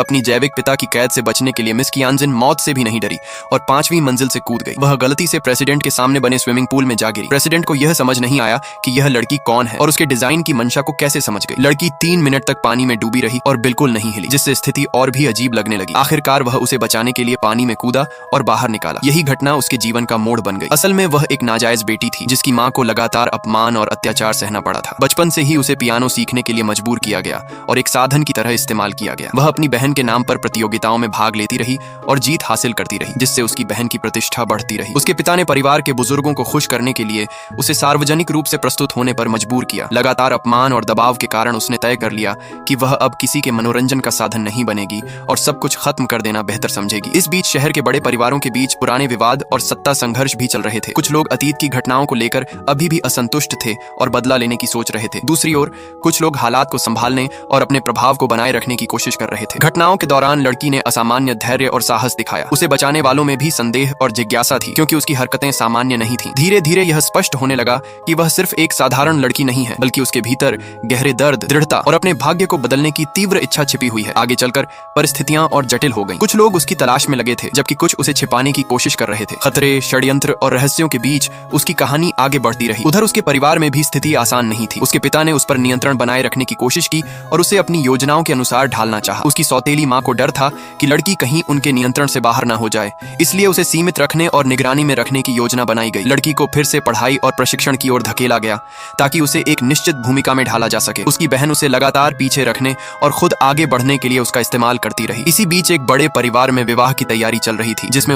अपनी जैविक पिता की कैद से बचने के लिए मिस कियानजिन मौत से भी नहीं डरी और 5वीं मंजिल से कूद गई। वह गलती से प्रेसिडेंट के सामने बने स्विमिंग पूल में जा गिरी। प्रेसिडेंट को यह समझ नहीं आया कि यह लड़की कौन है और उसके डिजाइन की मंशा को कैसे समझ गई। लड़की 3 मिनट तक पानी में डूबी रही और बिल्कुल नहीं हिली, जिससे स्थिति और भी अजीब लगने लगी। आखिरकार वह उसे बचाने के लिए पानी में कूदा और बाहर निकाला। यही घटना उसके जीवन का मोड़ बन गई। असल में वह एक नाजायज बेटी थी जिसकी माँ को लगातार अपमान और अत्याचार सहना पड़ा था। बचपन से ही उसे पियानो सीखने के लिए मजबूर किया गया और एक साधन की तरह इस्तेमाल किया गया। वह अपनी बहन के नाम पर प्रतियोगिताओं में भाग लेती रही और जीत हासिल करती रही, जिससे उसकी बहन की प्रतिष्ठा बढ़ती रही। उसके पिता ने परिवार के बुजुर्गों को खुश करने के लिए उसे सार्वजनिक रूप से प्रस्तुत होने पर मजबूर किया। लगातार अपमान और दबाव के कारण उसने तय कर लिया कि वह अब किसी के मनोरंजन का साधन नहीं बनेगी और सब कुछ खत्म कर देना बेहतर समझेगी। इस बीच शहर के बड़े परिवारों के बीच पुराने विवाद और सत्ता संघर्ष भी चल रहे थे। कुछ लोग अतीत की घटनाओं को लेकर अभी भी असंतुष्ट थे और बदला लेने की सोच रहे थे। दूसरी ओर कुछ लोग हालात को संभालने और अपने प्रभाव को बनाए रखने की कोशिश कर रहे थे। घटनाओं के दौरान लड़की ने असामान्य धैर्य और साहस दिखाया। उसे बचाने वालों में भी संदेह और जिज्ञासा थी, क्योंकि उसकी हरकतें सामान्य नहीं थीं। धीरे धीरे यह स्पष्ट होने लगा कि वह सिर्फ एक साधारण लड़की नहीं है, बल्कि उसके भीतर गहरे दर्द, दृढ़ता और अपने भाग्य को बदलने की तीव्र इच्छा छिपी हुई है। आगे चलकर परिस्थितियां और जटिल हो गईं। कुछ लोग उसकी तलाश में लगे थे, जबकि कुछ उसे छिपाने की कोशिश कर रहे थे। खतरे, षड्यंत्र और रहस्यों के बीच उसकी कहानी आगे बढ़ती रही। उधर उसके परिवार में भी स्थिति आसान नहीं थी। उसके पिता ने उस पर नियंत्रण बनाए रखने की कोशिश की और उसे अपनी योजनाओं के अनुसार ढालना चाहा। उसकी सौतेली माँ को डर था कि लड़की कहीं उनके नियंत्रण से बाहर ना हो जाए, इसलिए उसे सीमित रखने और निगरानी में रखने की योजना बनाई गई। लड़की को फिर से पढ़ाई और प्रशिक्षण की ओर धकेला गया ताकि उसे एक निश्चित भूमिका में ढाला जा सके। उसकी बहन उसे लगातार पीछे रखने और खुद आगे बढ़ने के लिए उसका इस्तेमाल करती रही। इसी बीच एक बड़े परिवार में विवाह की तैयारी चल रही थी, जिसमें